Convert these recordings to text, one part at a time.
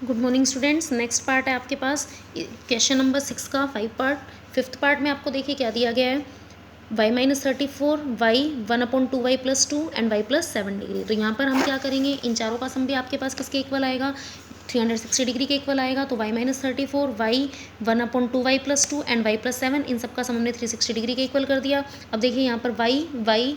Good morning students. Next part है आपके पास क्वेश्चन नंबर 6 का 5 पार्ट। फिफ्थ पार्ट में आपको देखिए क्या दिया गया है, y-34 y 1/2y+2 and y+7 degree. तो यहाँ पर हम क्या करेंगे, इन चारों का सम भी आपके पास किसके इक्वल आएगा, 360 डिग्री के इक्वल आएगा। तो y-34 y 1/2y+2 and y+7, इन सब का सम हमने 360 डिग्री के इक्वल कर दिया। अब देखिए यहाँ पर y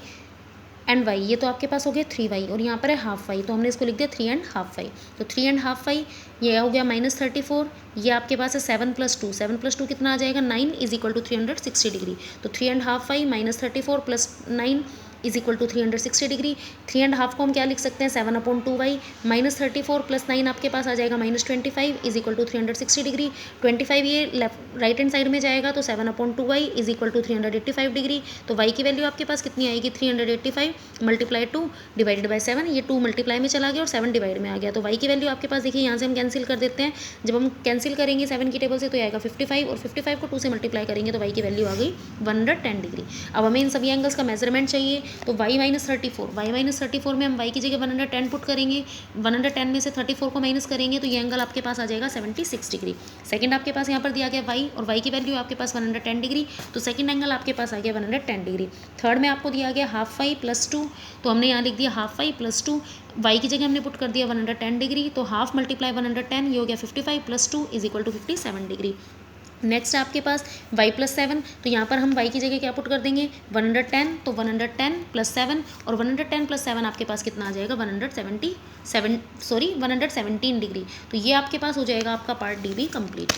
एंड वाई, ये तो आपके पास हो गया 3y और यहाँ पर है हाफ वाई, तो हमने इसको लिख दिया 3.5y। तो 3.5y ये हो गया -34, ये आपके पास है 7+2, 7+2 कितना आ जाएगा 9 = 360 डिग्री। तो 3.5y -34 + 9 = 360 डिग्री। 3.5 को हम क्या लिख सकते हैं, 7/2y -34 + 9 आपके पास आ जाएगा -25 = 360 डिग्री। 25 ये लेफ्ट राइट हैंड साइड में जाएगा तो 7/2y = 385 डिग्री। तो y की वैल्यू आपके पास कितनी आएगी, 385 × 2 डिवाइडेड बाय 7, ये 2 मल्टीप्लाई में चला गया और 7 डिवाइड में आ गया। तो y की वैल्यू आपके पास देखिए यहाँ से हम कैंसिल कर देते हैं। जब हम कैंसिल करेंगे 7 की टेबल से तो आएगा 55 और 55 को 2 से मल्टीप्लाई करेंगे तो y की वैल्यू आ गई 110 डिग्री। अब हमें इन सभी एंगल्स का मेजरमेंट चाहिए, तो y-34 में हम y की जगह 110 पुट करेंगे, 110 में से 34 को माइनस करेंगे तो ये एंगल आपके पास आ जाएगा 76 डिग्री। सेकंड आपके पास यहाँ पर दिया गया y और y की वैल्यू आपके पास 110 डिग्री, तो सेकंड एंगल आपके पास आ गया 110 डिग्री। थर्ड में आपको दिया गया हाफ y + 2, तो हमने यहाँ लिख दिया हाफ y + 2, y की जगह हमने पुट कर दिया 110 डिग्री, तो हाफ मल्टीप्लाई 110 ये हो गया 55 + 2 = 57 डिग्री। नेक्स्ट है आपके पास y+7, तो यहाँ पर हम y की जगह क्या पुट कर देंगे 110, तो 110 + 7 और 110 + 7 आपके पास कितना आ जाएगा 117 डिग्री। तो ये आपके पास हो जाएगा आपका पार्ट डी भी कंप्लीट,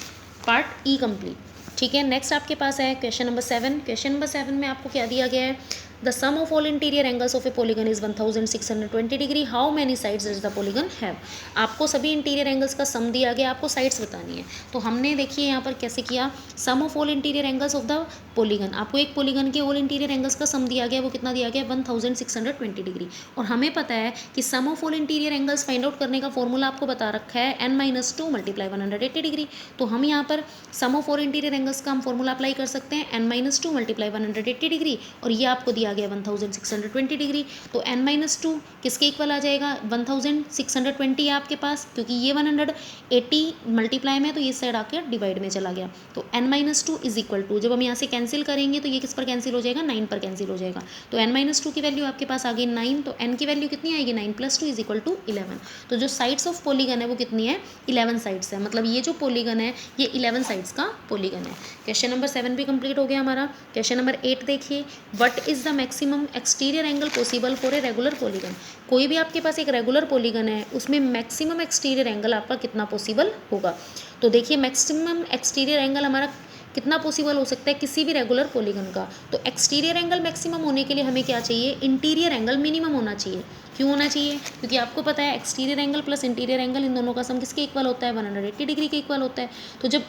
पार्ट ई कंप्लीट। ठीक है, नेक्स्ट आपके पास है क्वेश्चन नंबर 7। क्वेश्चन नंबर 7 में आपको क्या दिया गया है, the sum of all interior angles of a polygon is 1620 degree, how many sides does the polygon have. आपको सभी इंटीरियर एंगल्स का सम दिया गया, आपको साइड्स बतानी है। तो हमने देखिए यहाँ पर कैसे किया, sum of all interior angles of the polygon, आपको एक पॉलीगन के ऑल इंटीरियर एंगल्स का सम दिया गया, वो कितना दिया गया 1620 डिग्री। और हमें पता है कि sum of all interior angles find out करने का फॉर्मूला आपको बता रखा है n-2 × 180 डिग्री। तो हम यहाँ पर सम ऑफ ऑल इंटीरियर एंगल्स का हम फॉर्मूला अप्लाई कर सकते हैं n-2 × 180 डिग्री, और ये आपको दिया गया 1620 डिग्री। तो n-2 किसके इक्वल आ जाएगा, 1620 है आपके पास, क्योंकि ये 180 मल्टीप्लाई में तो ये साइड आकर डिवाइड में चला गया। तो n-2 = जब हम यहाँ से कैंसिल करेंगे तो ये किस पर कैंसिल हो जाएगा, 9 पर कैंसिल हो जाएगा। तो n-2 की वैल्यू आपके पास आ गई 9, तो n की वैल्यू कितनी आएगी 9 + 2 = 11। तो जो साइड्स ऑफ पॉलीगन है वो कितनी है, 11 साइड्स है, मतलब ये जो पॉलीगन है ये 11 साइड्स का पॉलीगन है। क्वेश्चन नंबर 7 भी कंप्लीट हो गया हमारा। क्वेश्चन नंबर 8 देखिए, what is the maximum exterior angle possible for a regular polygon. कोई भी आपके पास एक रेगुलर पॉलीगन है, उसमें मैक्सिमम एक्सटीरियर एंगल आपका कितना पॉसिबल होगा। तो देखिए मैक्सिमम एक्सटीरियर एंगल हमारा कितना पॉसिबल हो सकता है किसी भी रेगुलर पॉलीगन का। तो एक्सटीरियर एंगल मैक्सिमम होने के लिए हमें क्या चाहिए, इंटीरियर एंगल मिनिमम होना चाहिए। क्यों होना चाहिए, क्योंकि आपको पता है exterior angle plus interior angle in दोनों का सम किसके इक्वल होता है, 180 डिग्री के इक्वल होता है। तो जब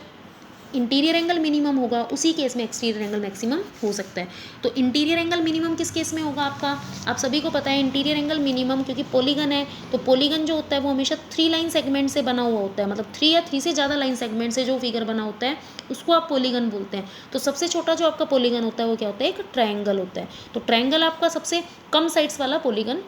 इंटीरियर एंगल मिनिमम होगा उसी केस में एक्सटीरियर एंगल मैक्सिमम हो सकता है। तो इंटीरियर एंगल मिनिमम किस केस में होगा आपका, आप सभी को पता है इंटीरियर एंगल मिनिमम, क्योंकि पॉलीगन है तो पॉलीगन जो होता है वो हमेशा 3 लाइन सेगमेंट से बना हुआ होता है, मतलब 3 या 3 से ज़्यादा लाइन सेगमेंट से जो फिगर बना होता है उसको आप पॉलीगन बोलते हैं। तो सबसे छोटा जो आपका पॉलीगन होता है वो क्या होता है, एक ट्रायंगल होता है। तो ट्रायंगल आपका सबसे कम साइड्स वाला पॉलीगन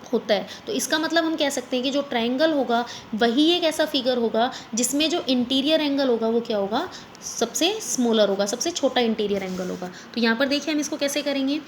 होता है। तो इसका मतलब हम कह सकते हैं कि जो ट्रायंगल होगा वही एक ऐसा फिगर होगा जिसमें जो इंटीरियर एंगल होगा वो क्या होगा, सबसे स्मॉलर होगा, सबसे छोटा इंटीरियर एंगल होगा। तो यहाँ पर देखिए हम इसको कैसे करेंगे,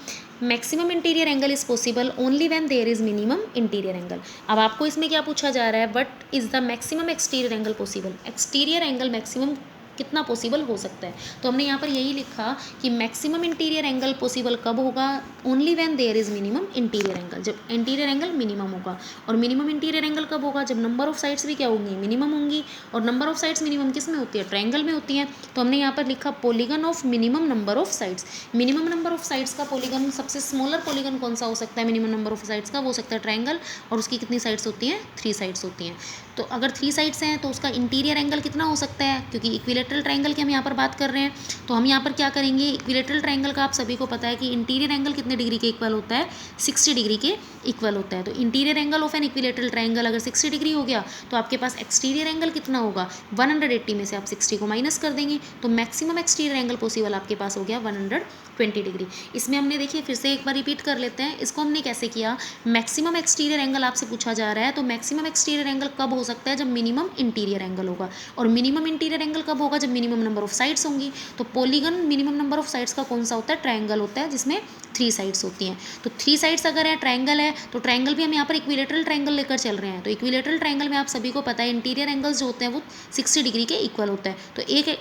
maximum interior angle is possible only when there is minimum interior angle. अब आपको इसमें क्या पूछा जा रहा है, what is the maximum exterior angle possible, exterior angle maximum कितना पॉसिबल हो सकता है। तो हमने यहाँ पर यही लिखा कि मैक्सिमम इंटीरियर एंगल पॉसिबल कब होगा, only when there is minimum interior angle, जब इंटीरियर एंगल मिनिमम होगा। और मिनिमम इंटीरियर एंगल कब होगा, जब नंबर ऑफ साइड्स भी क्या होंगी, मिनिमम होंगी। और नंबर ऑफ साइड्स मिनिमम किस में होती है, ट्रायंगल में होती है। तो हमने यहाँ पर लिखा polygon of minimum number of sides. Minimum number of sides का पॉलीगन, सबसे स्मॉलर पॉलीगन कौन सा हो सकता है मिनिमम नंबर ऑफ साइड्स का, वो हो सकता है ट्रायंगल, और उसकी कितनी साइड्स होती हैं, 3 साइड्स होती हैं। तो अगर 3 साइड्स हैं तो उसका इंटीरियर एंगल कितना हो सकता है, क्योंकि इक्विलेटरल ट्रायंगल की हम यहाँ पर बात कर रहे हैं। तो हम यहाँ पर क्या करेंगे, इक्विलेटरल ट्रायंगल का आप सभी को पता है कि इंटीरियर एंगल कितने डिग्री के इक्वल होता है, 60 डिग्री के इक्वल होता है। तो interior angle of an equilateral triangle अगर 60 डिग्री हो गया तो आपके पास एक्सटीरियर एंगल कितना होगा, 180 में से आप 60 को माइनस कर देंगे तो मैक्सिमम एक्सटीरियर एंगल पॉसिबल आपके पास हो गया 120 डिग्री। इसमें हमने देखिए फिर से एक बार रिपीट कर लेते हैं, इसको हमने कैसे किया, मैक्सिमम एक्सटीरियर एंगल आपसे पूछा जा रहा है, तो मैक्सिमम एक्सटीरियर एंगल कब हो सकता है जब मिनिमम इंटीरियर एंगल होगा, और मिनिमम इंटीरियर एंगल कब होगा, जब मिनिमम नंबर ऑफ साइड्स होंगी। तो polygon minimum number of sides का कौन सा होता है, ट्रायंगल होता है, जिसमें 3 साइड्स होती हैं। तो 3 साइड्स अगर है ट्रायंगल है, तो ट्रायंगल भी हम यहाँ पर इक्विलेटरल ट्रायंगल लेकर चल रहे हैं। तो इक्विलेटरल ट्रायंगल में आप सभी को पता है इंटीरियर एंगल्स जो होते हैं वो 60 डिग्री के इक्वल होता है। तो एक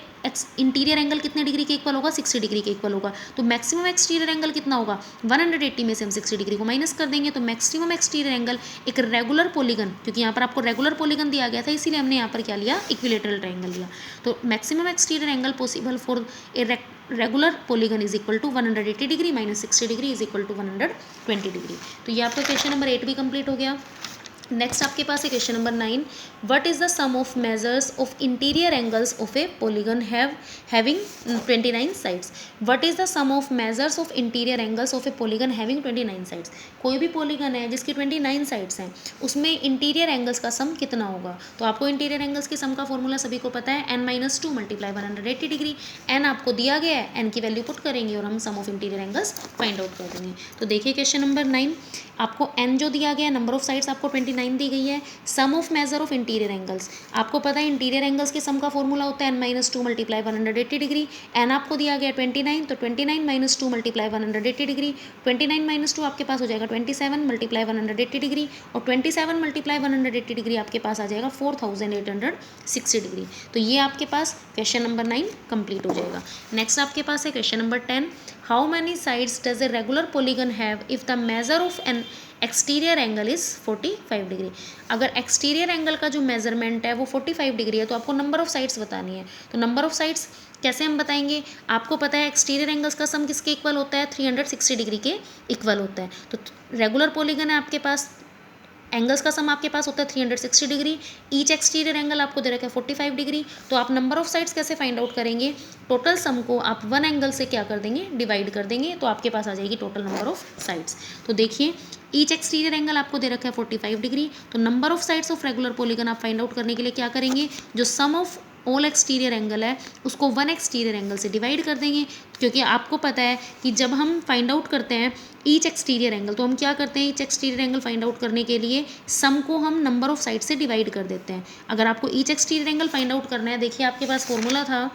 इंटीरियर एंगल कितने डिग्री के इक्वल होगा, 60 डिग्री के इक्वल होगा। तो मैक्सिमम एक्सटीरियर एंगल कितना होगा, 180 में से हम 60 डिग्री को माइनस कर देंगे, तो मैक्सिमम एक्सटीरियर एंगल एक रेगुलर पॉलीगन, क्योंकि यहाँ पर आपको रेगुलर पॉलीगन दिया गया था इसीलिए हमने यहाँ पर क्या लिया, इक्विलेटरल ट्रायंगल लिया। तो maximum exterior angle possible for a regular polygon is equal to 180 degree minus 60 degree is equal to 120 degree. तो ये आपका क्वेश्चन नंबर 8 भी कंप्लीट हो गया। नेक्स्ट आपके पास है question number 9, what is the sum of measures of interior angles of a polygon having 29 sides. What is the sum of measures of interior angles of a polygon having 29 sides. कोई भी polygon है जिसकी 29 sides हैं, उसमें interior angles का सम कितना होगा। तो आपको इंटीरियर एंगल्स के सम का फॉर्मूला सभी को पता है, n-2 मल्टीप्लाई 180 डिग्री। n आपको दिया गया है, n की वैल्यू पुट करेंगे और हम sum of interior angles find out कर देंगे। तो देखिए क्वेश्चन नंबर 9, आपको n जो दिया गया है, नंबर ऑफ साइड्स आपको 29 दी गई है, sum of measure of interior angles. आपको पता है इंटीरियर एंगल्स के सम का फॉर्मूला होता है n-2 मल्टीप्लाई 180 डिग्री। n आपको दिया गया 29, तो 29 - 2 मल्टीप्लाई 180 डिग्री। 29 - 2 आपके पास हो जाएगा 27 मल्टीप्लाई 180 डिग्री, और 27 मल्टीप्लाई 180 डिग्री आपके पास आ जाएगा 4860 डिग्री। तो ये आपके पास क्वेश्चन नंबर 9 कंप्लीट हो जाएगा। नेक्स्ट आपके पास है question number 10, how many sides does a regular polygon have if the major of an exterior angle is 45 degree. अगर एक्सटीरियर एंगल का जो मेजरमेंट है वो 45 डिग्री है, तो आपको नंबर ऑफ साइड्स बतानी है। तो नंबर ऑफ साइड्स कैसे हम बताएंगे, आपको पता है एक्सटीरियर एंगल्स का सम किसके इक्वल होता है, 360 डिग्री के इक्वल होता है। तो रेगुलर पॉलीगन है आपके पास, एंगल्स का सम आपके पास होता है 360 डिग्री, ईच एक्सटीरियर एंगल आपको दे रखा है 45 डिग्री। तो आप नंबर ऑफ साइड्स कैसे फाइंड आउट करेंगे, टोटल सम को आप वन एंगल से क्या कर देंगे, डिवाइड कर देंगे, तो आपके पास आ जाएगी टोटल नंबर ऑफ साइड्स। तो देखिए ईच एक्सटीरियर एंगल आपको दे रखा है 45 डिग्री, तो number of sides of regular polygon आप फाइंड आउट करने के लिए क्या करेंगे, जो सम ऑफ ऑल एक्सटीरियर एंगल है उसको वन एक्सटीरियर एंगल से डिवाइड कर देंगे, क्योंकि आपको पता है कि जब हम फाइंड आउट करते हैं ईच एक्सटीरियर एंगल, तो हम क्या करते हैं, each exterior angle find out करने के लिए सम को हम नंबर ऑफ साइड से डिवाइड कर देते हैं। अगर आपको each exterior angle find out करना है, देखिए आपके पास फॉर्मूला था,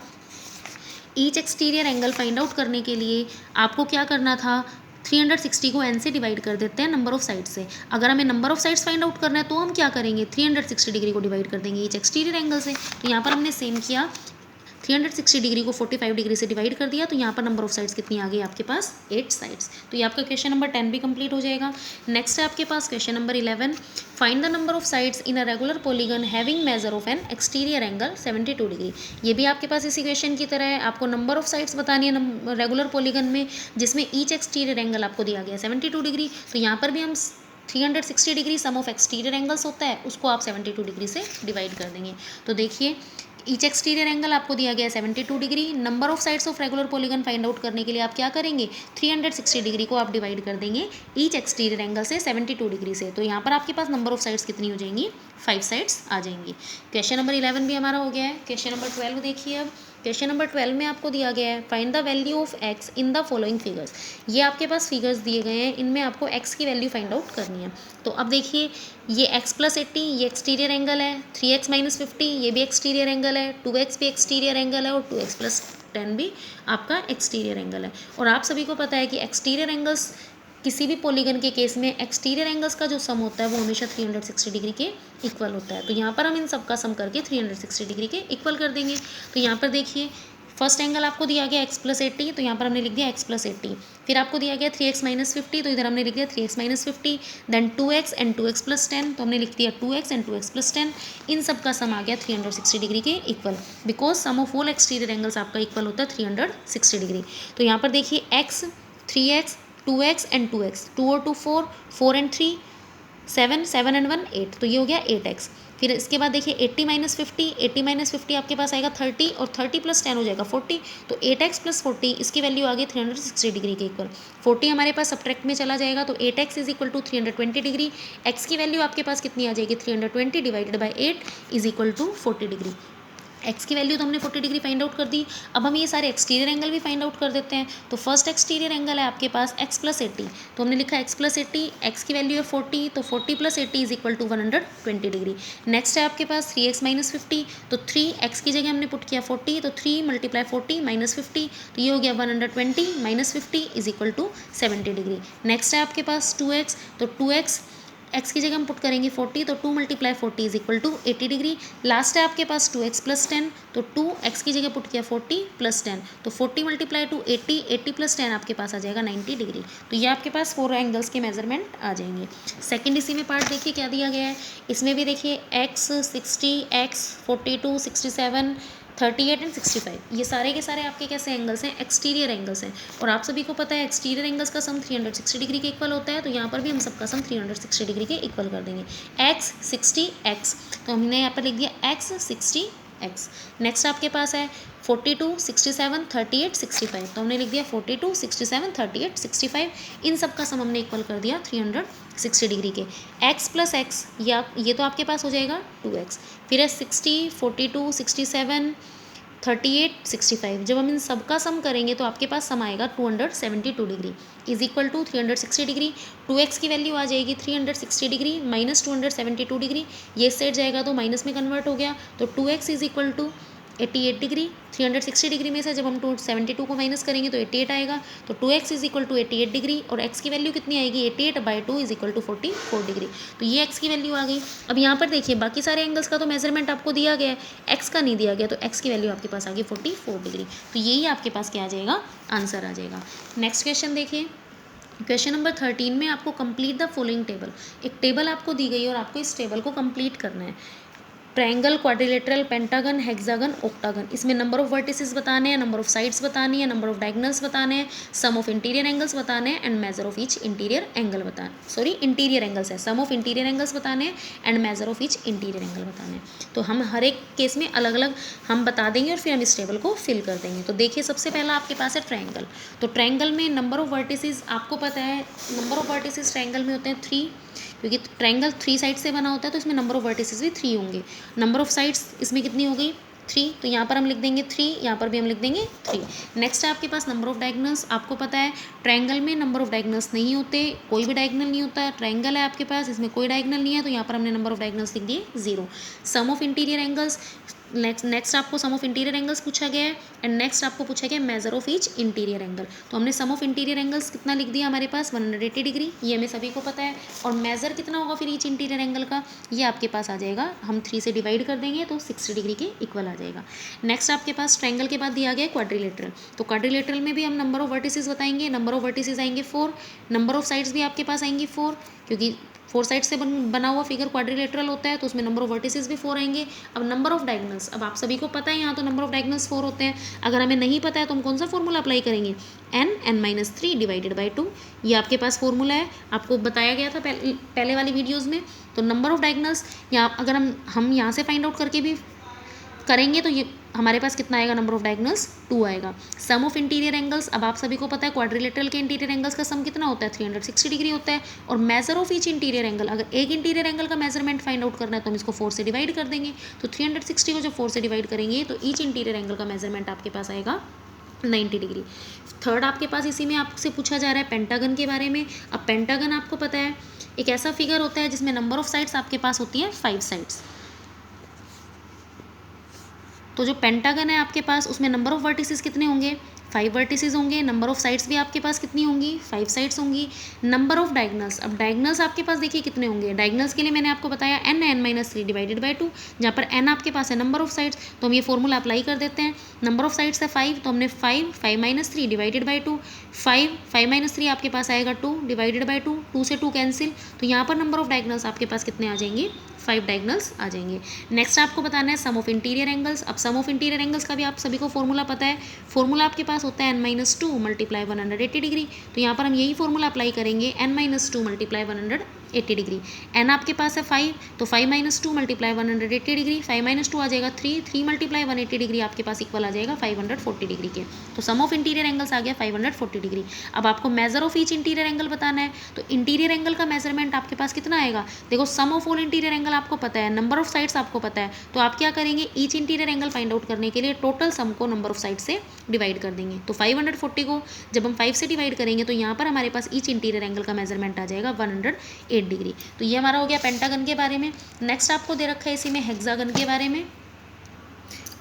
each exterior angle find out करने के लिए आपको क्या करना था, 360 को n से डिवाइड कर देते हैं नंबर ऑफ साइड्स से। अगर हमें number of sides find out करना है तो हम क्या करेंगे, 360 डिग्री को डिवाइड कर देंगे ईच एक्सटीरियर एंगल से। तो यहाँ पर हमने सेम किया, 360 डिग्री को 45 डिग्री से डिवाइड कर दिया, तो यहाँ पर नंबर ऑफ साइड्स कितनी आ गई आपके पास, 8 साइड्स। तो ये आपका क्वेश्चन नंबर 10 भी कंप्लीट हो जाएगा। नेक्स्ट है आपके पास question number 11, find the number of sides in a regular polygon having measure of an exterior angle 72 degree. ये भी आपके पास इसी क्वेश्चन की तरह है, आपको नंबर ऑफ साइड्स बतानी है रेगुलर पॉलीगन में, जिसमें ईच एक्सटीरियर एंगल आपको दिया गया है 72 डिग्री। तो यहाँ पर भी हम 360 degree sum of exterior angles होता है, उसको आप 72 डिग्री से डिवाइड कर देंगे। तो देखिए ईच एक्सटीरियर एंगल आपको दिया गया है 72 degree, number of sides of regular polygon find out करने के लिए आप क्या करेंगे, 360 डिग्री को आप डिवाइड कर देंगे ईच एक्सटीरियर एंगल से 72 डिग्री से। तो यहाँ पर आपके पास नंबर ऑफ साइड्स कितनी हो जाएंगी, 5 साइड्स आ जाएंगी। क्वेश्चन नंबर 11 भी हमारा हो गया है। क्वेश्चन नंबर 12 देखिए, अब क्वेश्चन नंबर 12 में आपको दिया गया है, find the value of x in the following figures. ये आपके पास फिगर्स दिए गए हैं, इनमें आपको x की वैल्यू फाइंड आउट करनी है। तो अब देखिए ये x + 80 ये एक्सटीरियर एंगल है, 3x - 50 ये भी एक्सटीरियर एंगल है, 2x भी एक्सटीरियर एंगल है, और 2x + 10 भी आपका एक्सटीरियर एंगल है। और आप सभी को पता है कि एक्सटीरियर एंगल्स किसी भी पॉलीगन के केस में एक्सटीरियर एंगल्स का जो सम होता है वो हमेशा 360 डिग्री के इक्वल होता है। तो यहाँ पर हम इन सब का सम करके 360 डिग्री के इक्वल कर देंगे। तो यहाँ पर देखिए फर्स्ट एंगल आपको दिया गया x + 80, तो यहाँ पर हमने लिख दिया x + 80। फिर आपको दिया गया 3x - 50, तो इधर हमने लिख दिया 3x - 50। Then 2x and 2x + 10, तो हमने लिख दिया 2x एंड 2x + 10। इन सब का सम आ गया 360 डिग्री के equal, because sum of all exterior angles आपका इक्वल होता है 360 डिग्री। तो यहाँ पर देखिए x, 3x, 2x and 2x, 2 और 2 4, 4 एंड 3 7, 7 एंड 1 8, तो ये हो गया 8x। फिर इसके बाद देखिए 80 - 50, 80 - 50 आपके पास आएगा 30, और 30 + 10 हो जाएगा 40, तो 8x + 40 इसकी वैल्यू आ गई 360 डिग्री के इक्वल। 40 हमारे पास सब्ट्रैक्ट में चला जाएगा, तो 8x = 320 डिग्री। x की वैल्यू आपके पास कितनी आ जाएगी, 320 डिवाइडेड बाई 8 = 40 डिग्री। एक्स की वैल्यू तो हमने 40 डिग्री फाइंड आउट कर दी। अब हम ये सारे एक्सटीरियर एंगल भी फाइंड आउट कर देते हैं। तो फर्स्ट एक्सटीरियर एंगल है आपके पास x प्लस 80, तो हमने लिखा x प्लस 80, एक्स की वैल्यू है 40, तो 40 प्लस 80 is equal to 120 degree. Next है आपके पास 3x माइनस 50, तो 3x की जगह हमने पुट किया 40, तो 3 मल्टीप्लाई 40 माइनस 50, तो ये हो गया 120 minus 50 is equal to 70 degree. Next है आपके पास 2x, तो 2x एक्स की जगह हम पुट करेंगे 40, तो 2 multiply 40 is equal to 80 degree. Last है आपके पास 2x प्लस 10, तो 2x की जगह पुट किया 40 प्लस 10, तो 40 मल्टीप्लाई टू 80, 80 प्लस 10 आपके पास आ जाएगा 90 डिग्री। तो ये आपके पास 4 एंगल्स के मेजरमेंट आ जाएंगे। सेकंड इसी में पार्ट देखिए क्या दिया गया है। इसमें भी देखिए x 60, x 42, 67, 38 एंड 65, ये सारे के सारे आपके कैसे एंगल्स हैं, एक्सटीरियर एंगल्स हैं। और आप सभी को पता है एक्सटीरियर एंगल्स का सम 360 डिग्री के इक्वल होता है, तो यहाँ पर भी हम सबका सम 360 डिग्री के इक्वल कर देंगे। x 60 x, तो हमने यहाँ पर लिख दिया x 60 x। नेक्स्ट आपके पास है 42, 67, 38, 65, तो हमने लिख दिया 42, 67, 38, 65, इन सब का सम हमने इक्वल कर दिया 360 डिग्री के। x प्लस एक्स, ये तो आपके पास हो जाएगा 2x, फिर है 60, 42, 67, 38, 65, जब हम इन सब का सम करेंगे तो आपके पास सम आएगा 272 degree is equal to 360 degree. 2x की वैल्यू आ जाएगी 360 डिग्री माइनस 272 डिग्री, ये सेट जाएगा तो माइनस में कन्वर्ट हो गया, तो 2x is equal to 88 degree. 360 degree में से जब हम 272 को माइनस करेंगे तो 88 आएगा, तो 2x is equal to 88 degree, और x की वैल्यू कितनी आएगी 88/2 इज इक्वल टू 44 डिग्री। तो ये x की वैल्यू आ गई। अब यहाँ पर देखिए बाकी सारे एंगल्स का तो मेजरमेंट आपको दिया गया है, x का नहीं दिया गया, तो x की वैल्यू आपके पास आ गई 44 डिग्री। तो यही आपके पास क्या आ जाएगा, आंसर आ जाएगा। नेक्स्ट क्वेश्चन देखिए, क्वेश्चन नंबर 13 में आपको कंप्लीट द फॉलोइंग टेबल, एक टेबल आपको दी गई है और आपको इस टेबल को कंप्लीट करना है। Triangle, quadrilateral, pentagon, hexagon, octagon, इसमें नंबर ऑफ वर्टिसेस बताने हैं, नंबर ऑफ साइड्स बतानी है, नंबर ऑफ डायगोनल्स बताने हैं, सम ऑफ इंटीरियर एंगल्स बताने हैं and measure of each interior angle बताने, सॉरी इंटीरियर एंगल्स है, सम ऑफ इंटीरियर एंगल्स बताने हैं and measure of each interior angle बताने हैं। तो हम हर एक केस में अलग अलग हम बता देंगे और फिर हम इस टेबल को फिल कर देंगे। तो देखिए सबसे पहला आपके पास है ट्रायंगल, तो ट्रायंगल में नंबर ऑफ वर्टिसेस आपको पता है, नंबर ऑफ वर्टिसेस ट्रायंगल में होते हैं 3, क्योंकि ट्रायंगल 3 साइड से बना होता है तो इसमें नंबर ऑफ वर्टिसेस भी 3 होंगे। नंबर ऑफ साइड्स इसमें कितनी हो गई 3, तो यहाँ पर हम लिख देंगे 3, यहाँ पर भी हम लिख देंगे 3। नेक्स्ट है आपके पास नंबर ऑफ डायगोनल्स, आपको पता है ट्रायंगल में नंबर ऑफ डायगोनल्स नहीं होते, कोई भी डायगोनल नहीं होता, ट्रायंगल है आपके पास इसमें कोई डायगोनल नहीं है, तो यहाँ पर हमने नंबर ऑफ डायगोनल्स लिख दिए 0। सम ऑफ इंटीरियर एंगल्स, नेक्स्ट आपको सम ऑफ इंटीरियर एंगल्स पूछा गया है एंड नेक्स्ट आपको पूछा गया measure of each interior angle. तो हमने सम ऑफ इंटीरियर एंगल्स कितना लिख दिया हमारे पास 180 डिग्री, ये हमें सभी को पता है, और मेजर कितना होगा फिर ईच इंटीरियर एंगल का, ये आपके पास आ जाएगा, हम 3 से डिवाइड कर देंगे तो 60 डिग्री के इक्वल आ जाएगा। नेक्स्ट आपके पास ट्रायंगल के बाद दिया गया है क्वाड्रिलेटरल, तो क्वाड्रिलेटरल में भी हम नंबर ऑफ वर्टिसेस बताएंगे, नंबर ऑफ वर्टिसेस आएंगे 4, नंबर ऑफ साइड्स भी आपके पास आएंगी 4, क्योंकि 4 साइड से बना हुआ फिगर क्वाड्रिलेटरल होता है तो उसमें नंबर ऑफ वर्टिसेस भी 4 आएंगे। अब नंबर ऑफ डायगोनल्स, अब आप सभी को पता है यहाँ तो नंबर ऑफ डायगोनल्स 4 होते हैं, अगर हमें नहीं पता है तो हम कौन सा फॉर्मूला अप्लाई करेंगे, n-3 डिवाइडेड बाई 2, ये आपके पास फॉर्मूला है, आपको बताया गया था पहले वाली वीडियोज़ में। तो नंबर ऑफ डायगोनल्स यहाँ अगर हम यहाँ से फाइंड आउट करके भी करेंगे तो ये हमारे पास कितना आएगा, नंबर ऑफ डायगोनल्स 2 आएगा। सम ऑफ इंटीरियर एंगल्स, अब आप सभी को पता है क्वाड्रिलेटरल के इंटीरियर एंगल्स का सम कितना होता है 360 डिग्री होता है, और measure of each interior angle, अगर एक इंटीरियर एंगल का मेजरमेंट फाइंड आउट करना है तो हम इसको 4 से डिवाइड कर देंगे, तो 360 को जब 4 से डिवाइड करेंगे तो ईच इंटीरियर एंगल का मेजरमेंट आपके पास आएगा 90 डिग्री। थर्ड आपके पास इसी में आपसे पूछा जा रहा है पेंटागन के बारे में। अब पेंटागन आपको पता है एक ऐसा फिगर होता है जिसमें नंबर ऑफ साइड्स आपके पास होती हैं 5 साइड्स, तो जो पेंटागन है आपके पास उसमें नंबर ऑफ वर्टिसेस कितने होंगे 5 वर्टिसेस होंगे, नंबर ऑफ साइड्स भी आपके पास कितनी होंगी 5 साइड्स होंगी। नंबर ऑफ डायगोनल्स, अब डायगोनल्स आपके पास देखिए कितने होंगे, डायगोनल्स के लिए मैंने आपको बताया n-3 डिवाइडेड बाई 2, जहाँ पर n आपके पास है नंबर ऑफ साइड्स, तो हम ये फॉर्मूला अप्लाई कर देते हैं। नंबर ऑफ साइड्स है 5, तो हमने 5 डिवाइडेड बाई 2, 5 3 आपके पास आएगा 2 डिवाइडेड बाई 2, 2 से 2 कैंसिल, तो यहाँ पर नंबर ऑफ डायगोनल्स आपके पास कितने आ जाएंगे 5 डायगोनल्स आ जाएंगे। नेक्स्ट आपको बताना है सम ऑफ इंटीरियर एंगल्स, अब सम ऑफ इंटीरियर एंगल्स का भी आप सभी को फॉर्मूला पता है, फॉर्मूला आपके पास होता है n-2 मल्टीप्लाई 180 डिग्री, तो यहाँ पर हम यही फॉर्मूला अप्लाई करेंगे n-2 मल्टीप्लाई 180 180 डिग्री। एन आपके पास है 5, तो 5 - 2 मल्टीप्लाई 180 डिग्री, 5 - 2 आ जाएगा 3, 3 मल्टीप्लाई 180 डिग्री आपके पास इक्वल आ जाएगा 540 डिग्री के। तो सम ऑफ इंटीरियर एंगल्स आ गया 540 डिग्री। अब आपको measure of each interior angle बताना है, तो इंटीरियर एंगल का मेजरमेंट आपके पास कितना आएगा? देखो सम ऑफ ऑल इंटीरियर एंगल आपको पता है, नंबर ऑफ साइड्स आपको पता है, तो आप क्या करेंगे, each interior angle find out करने के लिए टोटल सम को नंबर ऑफ साइड से डिवाइड कर देंगे। तो 540 को जब हम 5 से डिवाइड करेंगे तो यहाँ पर हमारे पास ईच इंटीरियर एंगल का मेजरमेंट आ जाएगा 108 डिग्री। तो ये हमारा हो गया पेंटागन के बारे में। नेक्स्ट आपको दे रखा है इसी में हेक्सागन के बारे में।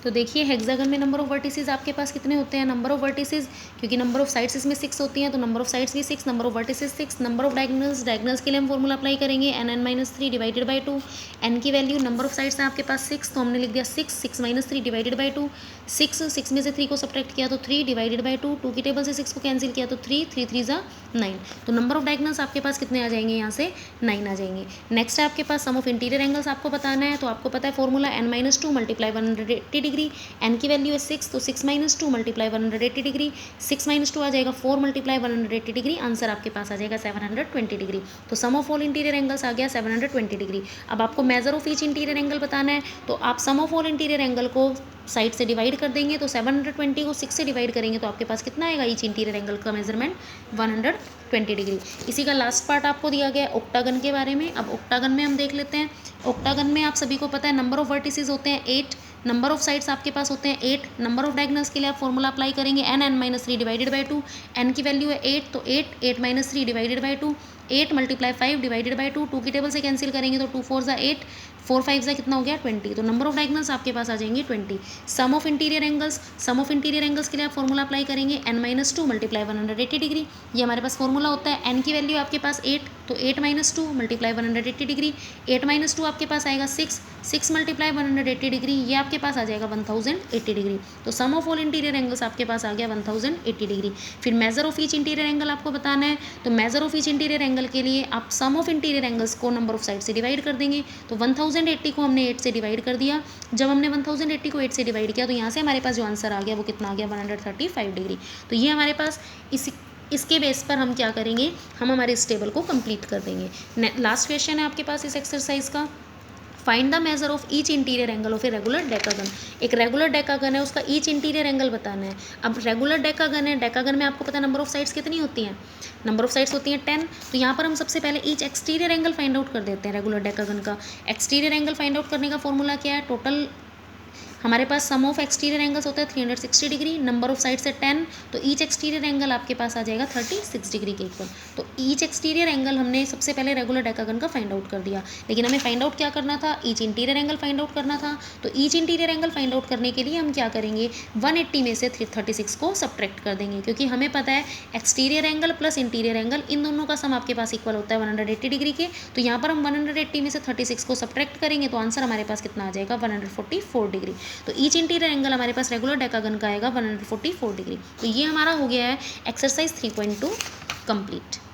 तो देखिए हेक्सागन में नंबर ऑफ वर्टिसेस आपके पास कितने होते हैं? नंबर ऑफ वर्टिसेस, क्योंकि नंबर ऑफ साइड्स इसमें 6 होती हैं तो नंबर ऑफ साइड्स भी 6, number of vertices 6। Number of diagonals, diagonals के लिए हम फॉर्मूला अप्लाई करेंगे n(n-3) डिवाइडेड बाई 2। n की वैल्यू, नंबर ऑफ साइड्स हैं आपके पास 6, तो हमने लिख दिया 6, 6 - 3 डिवाइडेड बाई 2। 6 में से 3 को सब्ट्रैक्ट किया तो 3 डिवाइडेड बाई 2, 2 की टेबल से 6 को कैंसिल किया तो 3, 3 3 ज़ा 9। तो नंबर ऑफ डायगोनल्स आपके पास कितने आ जाएंगे? यहाँ से 9 आ जाएंगे। नेक्स्ट है आपके पास सम ऑफ इंटीरियर एंगल्स आपको बताना है, तो आपको पता है formula n - 2 multiply 180 degree. n की वैल्यू है 6, तो 6 - 2 मल्टीप्लाई 180 डिग्री। 6 - 2 आ जाएगा 4 मल्टीप्लाई 180 डिग्री, आंसर आपके पास आ जाएगा 720 डिग्री। तो सम ऑफ ऑल इंटीरियर एंगल्स आ गया 720 डिग्री। अब आपको measure of each interior angle बताना है, तो आप सम ऑफ ऑल इंटीरियर एंगल को साइड से डिवाइड कर देंगे, तो 720 को 6 से डिवाइड करेंगे तो आपके पास कितना आएगा ईच इंटीरियर एंगल का मेजरमेंट? 120 डिग्री। इसी का लास्ट पार्ट आपको दिया गया है ऑक्टागन के बारे में। अब ऑक्टागन में हम देख लेते हैं। ऑक्टागन में आप सभी को पता है नंबर ऑफ वर्टिसेस होते हैं 8, नंबर ऑफ साइड्स आपके पास होते हैं 8। नंबर ऑफ डायगोनल्स के लिए आप फॉर्मूला अप्लाई करेंगे n(n-3) डिवाइडेड बाई 2। n की वैल्यू है 8, तो 8 - 3 divided by 2, 8 multiply 5 divided by 2, 2 की टेबल से कैंसिल करेंगे तो 2 4 ज़ा 8, 4 5 ज़ा कितना हो गया 20। तो नंबर ऑफ डायगोनल्स आपके पास आ जाएंगे 20। Sum of interior angles, sum of interior angles के लिए आप फॉर्मूला अप्लाई करेंगे n - 2 मल्टीप्लाई 180 डिग्री। ये हमारे पास फॉर्मूला होता है। n की वैल्यू आपके पास 8, तो 8 - 2 मल्टीप्लाई 180 डिग्री। 8 - 2 आपके पास आएगा 6, 6 मल्टीप्लाई 180 डिग्री, ये आपके पास आ जाएगा 1080 डिग्री। तो सम ऑफ ऑल इंटीरियर एंगल्स आपके पास आ गया 1080 डिग्री। फिर measure of each interior angle आपको बताना है, तो measure of each interior angle के लिए आप सम ऑफ इंटीरियर एंगल्स को नंबर ऑफ साइड से डिवाइड कर देंगे। तो 1080 को हमने 8 से डिवाइड कर दिया। जब हमने 1080 को 8 से डिवाइड किया तो यहाँ से हमारे पास जो आंसर आ गया वो कितना आ गया 135 डिग्री। तो ये हमारे पास इसके बेस पर हम क्या करेंगे, हम हमारे इस टेबल को कंप्लीट कर देंगे। लास्ट क्वेश्चन है आपके पास इस एक्सरसाइज का, find the measure of each interior angle of a regular decagon. एक रेगुलर डेकागन है, उसका ईच इंटीरियर एंगल बताना है। अब रेगुलर डेकागन है, डेकागन में आपको पता है नंबर ऑफ साइड्स कितनी होती हैं? नंबर ऑफ साइड्स होती हैं 10। तो यहाँ पर हम सबसे पहले each exterior angle find out कर देते हैं रेगुलर डेकागन का। एक्सटीरियर एंगल फाइंड आउट करने का फॉर्मूला क्या है? टोटल हमारे पास सम ऑफ एक्सटीरियर एंगल्स होता है 360 डिग्री, नंबर ऑफ साइड से 10, तो ईच एक्सटीरियर एंगल आपके पास आ जाएगा 36 डिग्री के इक्वल। तो ईच एक्सटीरियर एंगल हमने सबसे पहले रेगुलर डेकागन का फाइंड आउट कर दिया, लेकिन हमें फाइंड आउट क्या करना था? Each interior angle find out करना था। तो each interior angle find out करने के लिए हम क्या करेंगे, 180 में से 36 को सब्ट्रैक्ट कर देंगे, क्योंकि हमें पता है exterior angle plus interior angle in दोनों का सम आपके पास इक्वल होता है 180 डिग्री के। तो यहाँ पर हम 180 में से 36 को सब्ट्रैक्ट करेंगे तो आंसर हमारे पास कितना आ जाएगा 144 डिग्री। तो ईच इंटीरियर एंगल हमारे पास रेगुलर डेकागन का आएगा 144 डिग्री। तो ये हमारा हो गया है एक्सरसाइज 3.2 कंप्लीट।